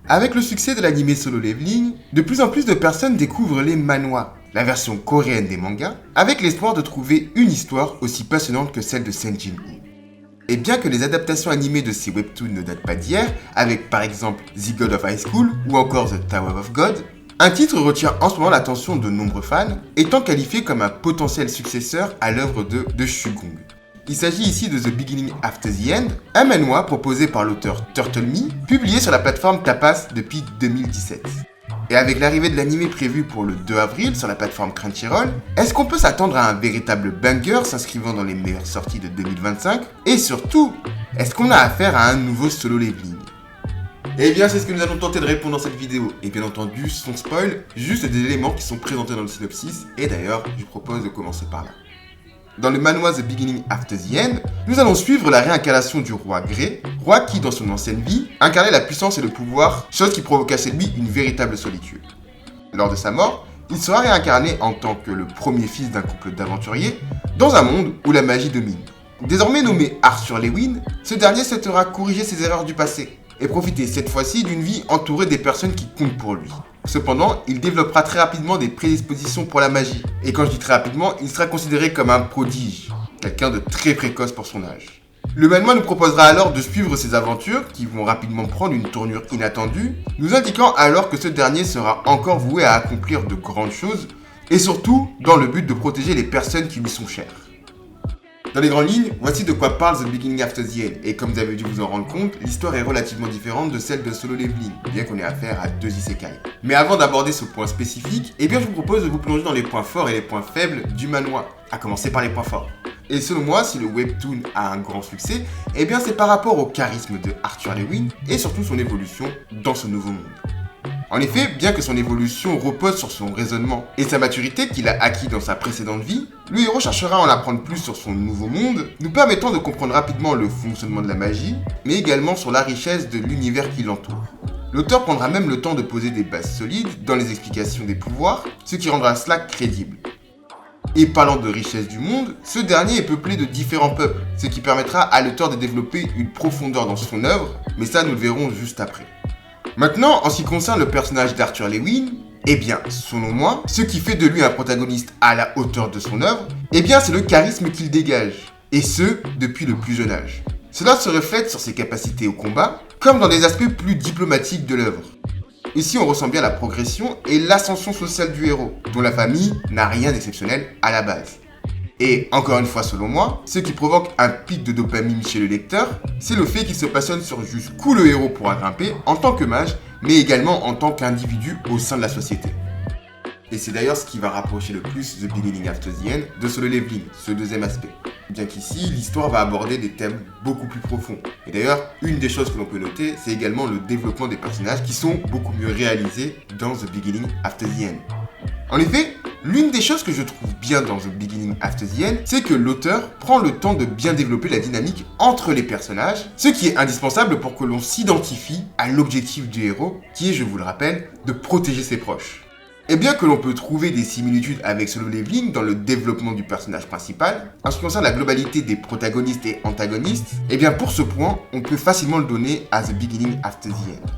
Avec le succès de l'anime Solo Leveling, de plus en plus de personnes découvrent les manhwas, la version coréenne des mangas, avec l'espoir de trouver une histoire aussi passionnante que celle de Senjin-woo. Et bien que les adaptations animées de ces webtoons ne datent pas d'hier, avec par exemple The God of High School ou encore The Tower of God, un titre retient en ce moment l'attention de nombreux fans, étant qualifié comme un potentiel successeur à l'œuvre de Shugong. Il s'agit ici de The Beginning After the End, un manhwa proposé par l'auteur Turtle-Me, publié sur la plateforme Tapas depuis 2017. Et avec l'arrivée de l'anime prévu pour le 2 avril sur la plateforme Crunchyroll, est-ce qu'on peut s'attendre à un véritable banger s'inscrivant dans les meilleures sorties de 2025 ? Et surtout, est-ce qu'on a affaire à un nouveau Solo Leveling ? Eh bien, c'est ce que nous allons tenter de répondre dans cette vidéo. Et bien entendu, sans spoil, juste des éléments qui sont présentés dans le synopsis. Et d'ailleurs, je propose de commencer par là. Dans le manhwa The Beginning After the End, nous allons suivre la réincarnation du roi Grey, roi qui, dans son ancienne vie, incarnait la puissance et le pouvoir, chose qui provoqua chez lui une véritable solitude. Lors de sa mort, il sera réincarné en tant que le premier fils d'un couple d'aventuriers, dans un monde où la magie domine. Désormais nommé Arthur Lewin, ce dernier souhaitera corriger ses erreurs du passé, et profiter cette fois-ci d'une vie entourée des personnes qui comptent pour lui. Cependant, il développera très rapidement des prédispositions pour la magie. Et quand je dis très rapidement, il sera considéré comme un prodige, quelqu'un de très précoce pour son âge. Le manhwa nous proposera alors de suivre ses aventures, qui vont rapidement prendre une tournure inattendue, nous indiquant alors que ce dernier sera encore voué à accomplir de grandes choses, et surtout dans le but de protéger les personnes qui lui sont chères. Dans les grandes lignes, voici de quoi parle The Beginning After the End, et comme vous avez dû vous en rendre compte, l'histoire est relativement différente de celle de Solo Leveling, bien qu'on ait affaire à deux isekai. Mais avant d'aborder ce point spécifique, je vous propose de vous plonger dans les points forts et les points faibles du manhwa, à commencer par les points forts. Et selon moi, si le webtoon a un grand succès, c'est par rapport au charisme de Arthur Lewin, et surtout son évolution dans ce nouveau monde. En effet, bien que son évolution repose sur son raisonnement et sa maturité qu'il a acquis dans sa précédente vie, le héros cherchera à en apprendre plus sur son nouveau monde, nous permettant de comprendre rapidement le fonctionnement de la magie, mais également sur la richesse de l'univers qui l'entoure. L'auteur prendra même le temps de poser des bases solides dans les explications des pouvoirs, ce qui rendra cela crédible. Et parlant de richesse du monde, ce dernier est peuplé de différents peuples, ce qui permettra à l'auteur de développer une profondeur dans son œuvre, mais ça nous le verrons juste après. Maintenant, en ce qui concerne le personnage d'Arthur Lewin, selon moi, ce qui fait de lui un protagoniste à la hauteur de son œuvre, c'est le charisme qu'il dégage, et ce, depuis le plus jeune âge. Cela se reflète sur ses capacités au combat, comme dans des aspects plus diplomatiques de l'œuvre. Ici, on ressent bien la progression et l'ascension sociale du héros, dont la famille n'a rien d'exceptionnel à la base. Et encore une fois, selon moi, ce qui provoque un pic de dopamine chez le lecteur, c'est le fait qu'il se passionne sur jusqu'où le héros pourra grimper en tant que mage, mais également en tant qu'individu au sein de la société. Et c'est d'ailleurs ce qui va rapprocher le plus The Beginning After the End de Solo Leveling, ce deuxième aspect. Bien qu'ici, l'histoire va aborder des thèmes beaucoup plus profonds. Et d'ailleurs, une des choses que l'on peut noter, c'est également le développement des personnages qui sont beaucoup mieux réalisés dans The Beginning After the End. En effet, l'une des choses que je trouve bien dans The Beginning After the End, c'est que l'auteur prend le temps de bien développer la dynamique entre les personnages, ce qui est indispensable pour que l'on s'identifie à l'objectif du héros, qui est, je vous le rappelle, de protéger ses proches. Et bien que l'on peut trouver des similitudes avec Solo Leveling dans le développement du personnage principal, en ce qui concerne la globalité des protagonistes et antagonistes, pour ce point, on peut facilement le donner à The Beginning After the End.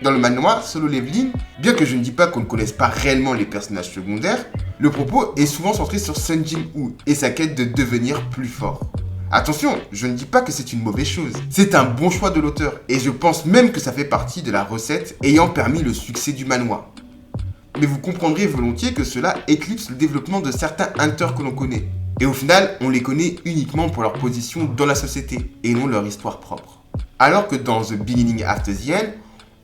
Dans le manhwa Solo Leveling, bien que je ne dis pas qu'on ne connaisse pas réellement les personnages secondaires, le propos est souvent centré sur Senjin-woo et sa quête de devenir plus fort. Attention, je ne dis pas que c'est une mauvaise chose, c'est un bon choix de l'auteur, et je pense même que ça fait partie de la recette ayant permis le succès du manhwa. Mais vous comprendrez volontiers que cela éclipse le développement de certains hunters que l'on connaît. Et au final, on les connaît uniquement pour leur position dans la société, et non leur histoire propre. Alors que dans The Beginning After the End,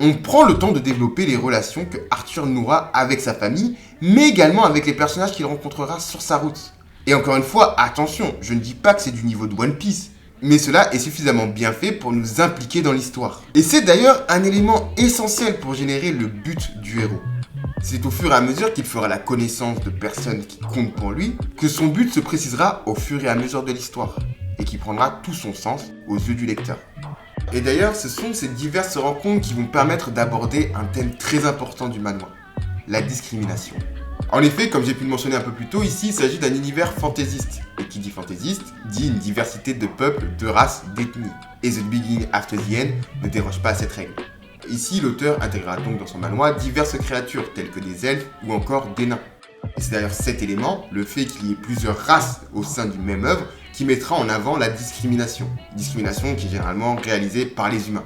on prend le temps de développer les relations que Arthur nouera avec sa famille, mais également avec les personnages qu'il rencontrera sur sa route. Et encore une fois, attention, je ne dis pas que c'est du niveau de One Piece, mais cela est suffisamment bien fait pour nous impliquer dans l'histoire. Et c'est d'ailleurs un élément essentiel pour générer le but du héros. C'est au fur et à mesure qu'il fera la connaissance de personnes qui comptent pour lui que son but se précisera au fur et à mesure de l'histoire, et qui prendra tout son sens aux yeux du lecteur. Et d'ailleurs, ce sont ces diverses rencontres qui vont permettre d'aborder un thème très important du manhwa, la discrimination. En effet, comme j'ai pu le mentionner un peu plus tôt, ici il s'agit d'un univers fantaisiste. Et qui dit fantaisiste, dit une diversité de peuples, de races, d'ethnies. Et The Beginning After the End ne déroge pas à cette règle. Ici, l'auteur intégrera donc dans son manhwa diverses créatures telles que des elfes ou encore des nains. Et c'est d'ailleurs cet élément, le fait qu'il y ait plusieurs races au sein d'une même œuvre, qui mettra en avant la discrimination. Discrimination qui est généralement réalisée par les humains.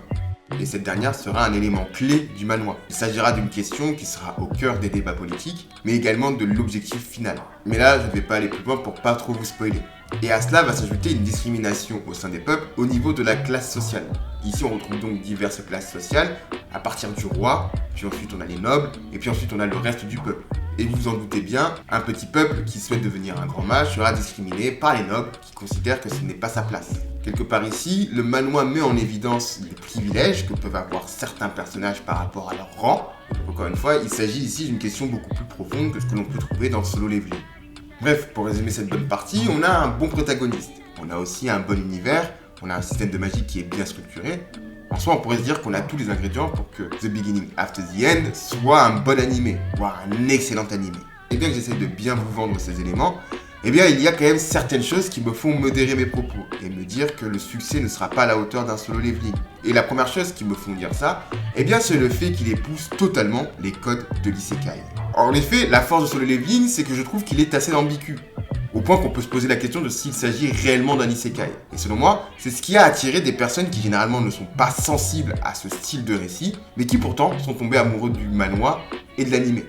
Et cette dernière sera un élément clé du manhwa. Il s'agira d'une question qui sera au cœur des débats politiques, mais également de l'objectif final. Mais là, je ne vais pas aller plus loin pour pas trop vous spoiler. Et à cela va s'ajouter une discrimination au sein des peuples au niveau de la classe sociale. Ici, on retrouve donc diverses classes sociales, à partir du roi, puis ensuite on a les nobles, et puis ensuite on a le reste du peuple. Et vous vous en doutez bien, un petit peuple qui souhaite devenir un grand mage sera discriminé par les nobles qui considèrent que ce n'est pas sa place. Quelque part ici, le manhwa met en évidence les privilèges que peuvent avoir certains personnages par rapport à leur rang. Encore une fois, il s'agit ici d'une question beaucoup plus profonde que ce que l'on peut trouver dans Solo Leveling. Bref, pour résumer cette bonne partie, on a un bon protagoniste, on a aussi un bon univers, on a un système de magie qui est bien structuré. En soi, on pourrait se dire qu'on a tous les ingrédients pour que The Beginning After the End soit un bon animé, voire un excellent animé. Et bien que j'essaie de bien vous vendre ces éléments, eh bien il y a quand même certaines choses qui me font modérer mes propos et me dire que le succès ne sera pas à la hauteur d'un Solo Leveling. Et la première chose qui me font dire ça, eh bien c'est le fait qu'il épouse totalement les codes de l'isekai. En effet, la force de Solo Leveling, c'est que je trouve qu'il est assez ambigu. Au point qu'on peut se poser la question de s'il s'agit réellement d'un isekai. Et selon moi, c'est ce qui a attiré des personnes qui généralement ne sont pas sensibles à ce style de récit, mais qui pourtant sont tombées amoureux du manhwa et de l'anime.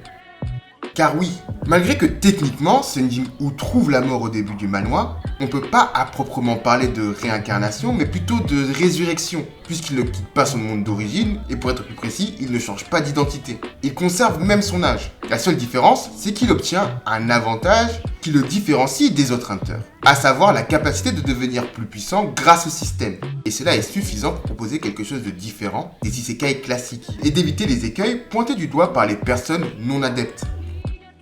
Car oui, malgré que techniquement, Senjin-Woo trouve la mort au début du manhwa, on peut pas à proprement parler de réincarnation, mais plutôt de résurrection, puisqu'il ne quitte pas son monde d'origine, et pour être plus précis, il ne change pas d'identité. Il conserve même son âge. La seule différence, c'est qu'il obtient un avantage qui le différencie des autres hunters, à savoir la capacité de devenir plus puissant grâce au système. Et cela est suffisant pour proposer quelque chose de différent des isekai classiques, et d'éviter les écueils pointés du doigt par les personnes non adeptes.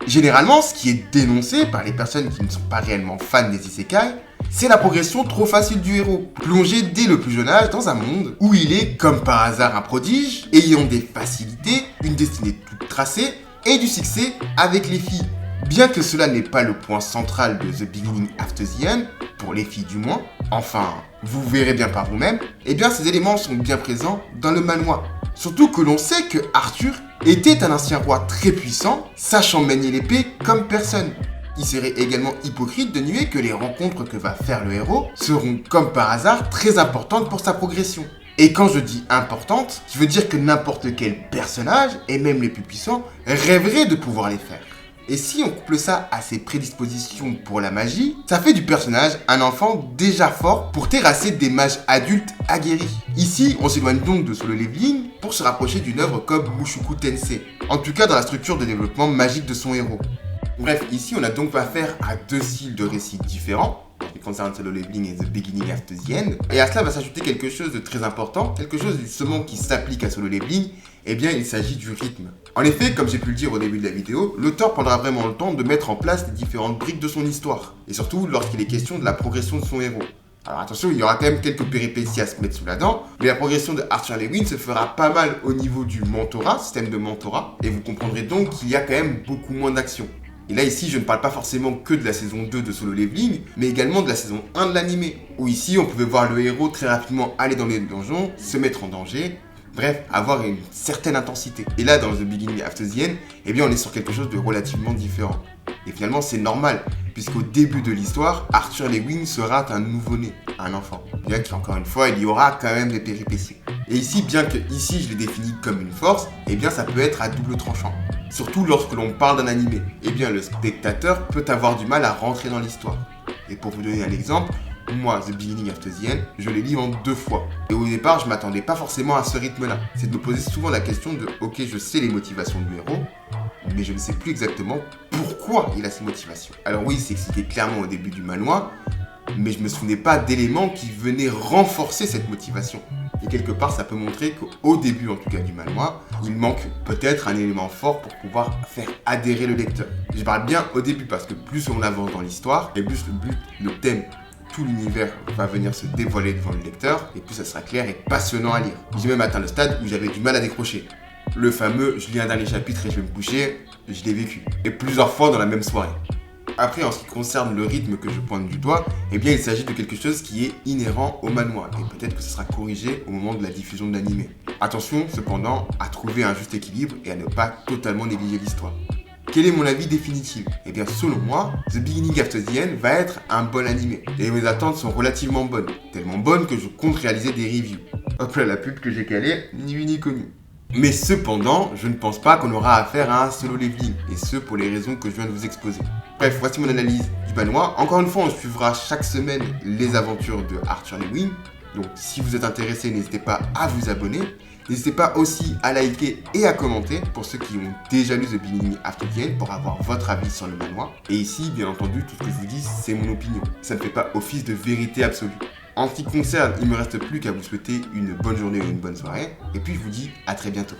Généralement, ce qui est dénoncé par les personnes qui ne sont pas réellement fans des isekai, c'est la progression trop facile du héros, plongé dès le plus jeune âge dans un monde où il est, comme par hasard, un prodige, ayant des facilités, une destinée toute tracée et du succès avec les filles. Bien que cela n'est pas le point central de The Beginning After the End, pour les filles du moins, enfin, vous verrez bien par vous-même, eh bien ces éléments sont bien présents dans le manhwa. Surtout que l'on sait que Arthur était un ancien roi très puissant, sachant manier l'épée comme personne. Il serait également hypocrite de nier que les rencontres que va faire le héros seront, comme par hasard, très importantes pour sa progression. Et quand je dis importante, je veux dire que n'importe quel personnage, et même les plus puissants, rêverait de pouvoir les faire. Et si on couple ça à ses prédispositions pour la magie, ça fait du personnage un enfant déjà fort pour terrasser des mages adultes aguerris. Ici, on s'éloigne donc de Solo Leveling pour se rapprocher d'une œuvre comme Mushoku Tensei, en tout cas dans la structure de développement magique de son héros. Bref, ici on a donc affaire à deux styles de récits différents, qui concernent Solo Leveling et The Beginning After the End, et à cela va s'ajouter quelque chose de très important, quelque chose justement qui s'applique à Solo Leveling, eh bien il s'agit du rythme. En effet, comme j'ai pu le dire au début de la vidéo, l'auteur prendra vraiment le temps de mettre en place les différentes briques de son histoire, et surtout lorsqu'il est question de la progression de son héros. Alors attention, il y aura quand même quelques péripéties à se mettre sous la dent, mais la progression de Arthur Lewin se fera pas mal au niveau du mentorat, système de mentorat, et vous comprendrez donc qu'il y a quand même beaucoup moins d'action. Et là ici, je ne parle pas forcément que de la saison 2 de Solo Leveling, mais également de la saison 1 de l'anime, où ici on pouvait voir le héros très rapidement aller dans les donjons, se mettre en danger, bref, avoir une certaine intensité. Et là, dans The Beginning After the End, eh bien on est sur quelque chose de relativement différent. Et finalement, c'est normal, puisqu'au début de l'histoire, Arthur Lewin sera un nouveau-né, un enfant. Bien qu'encore une fois, il y aura quand même des péripéties. Et ici, bien que ici je l'ai défini comme une force, eh bien ça peut être à double tranchant. Surtout lorsque l'on parle d'un animé, eh bien le spectateur peut avoir du mal à rentrer dans l'histoire. Et pour vous donner un exemple, moi, The Beginning After the End, je l'ai lu en 2 fois. Et au départ, je m'attendais pas forcément à ce rythme-là. C'est de me poser souvent la question de « Ok, je sais les motivations du héros, mais je ne sais plus exactement pourquoi il a ces motivations. » Alors oui, c'est expliqué clairement au début du manhwa, mais je me souvenais pas d'éléments qui venaient renforcer cette motivation. Et quelque part, ça peut montrer qu'au début, en tout cas du manhwa, il manque peut-être un élément fort pour pouvoir faire adhérer le lecteur. Je parle bien au début parce que plus on avance dans l'histoire, et plus le thème, tout l'univers va venir se dévoiler devant le lecteur, et plus ça sera clair et passionnant à lire. J'ai même atteint le stade où j'avais du mal à décrocher. Le fameux « je lis un dernier chapitre et je vais me coucher », je l'ai vécu. Et plusieurs fois dans la même soirée. Après, en ce qui concerne le rythme que je pointe du doigt, eh bien il s'agit de quelque chose qui est inhérent au manhwa, et peut-être que ce sera corrigé au moment de la diffusion de l'anime. Attention cependant à trouver un juste équilibre et à ne pas totalement négliger l'histoire. Quel est mon avis définitif? Eh bien selon moi, The Beginning After the End va être un bon animé. Et mes attentes sont relativement bonnes. Tellement bonnes que je compte réaliser des reviews. Hop là la pub que j'ai calée, ni vu ni connu. Mais cependant, je ne pense pas qu'on aura affaire à un solo leveling, et ce pour les raisons que je viens de vous exposer. Bref, voici mon analyse du manhwa. Encore une fois, on suivra chaque semaine les aventures de Arthur Lewin. Donc si vous êtes intéressé, n'hésitez pas à vous abonner. N'hésitez pas aussi à liker et à commenter pour ceux qui ont déjà lu The Beginning After the End pour avoir votre avis sur le manhwa. Et ici, bien entendu, tout ce que je vous dis, c'est mon opinion. Ça ne fait pas office de vérité absolue. En ce qui concerne, il ne me reste plus qu'à vous souhaiter une bonne journée ou une bonne soirée. Et puis je vous dis à très bientôt.